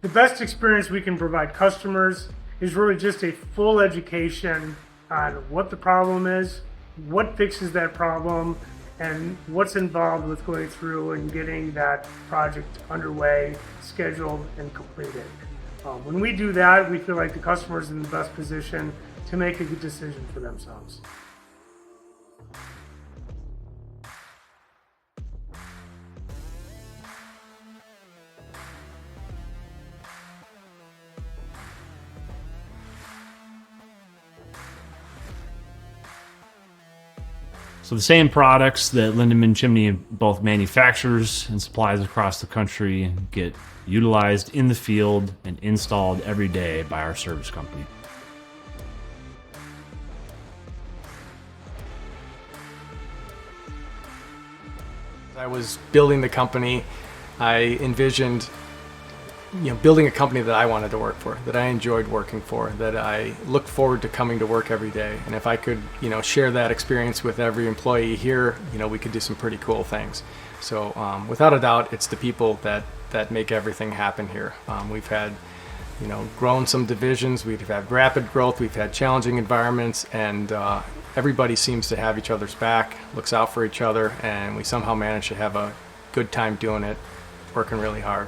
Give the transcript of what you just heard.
The best experience we can provide customers is really just a full education on what the problem is, what fixes that problem, and what's involved with going through and getting that project underway, scheduled, and completed. When we do that, we feel like the customer is in the best position to make a good decision for themselves. So the same products that Lindemann Chimney both manufactures and supplies across the country get utilized in the field and installed every day by our service company. As I was building the company, I envisioned building a company that I wanted to work for, that I enjoyed working for, that I looked forward to coming to work every day. And if I could, share that experience with every employee here, we could do some pretty cool things. So without a doubt, it's the people that make everything happen here. We've had, grown some divisions, we've had rapid growth, we've had challenging environments, and everybody seems to have each other's back, looks out for each other, and we somehow manage to have a good time doing it, working really hard.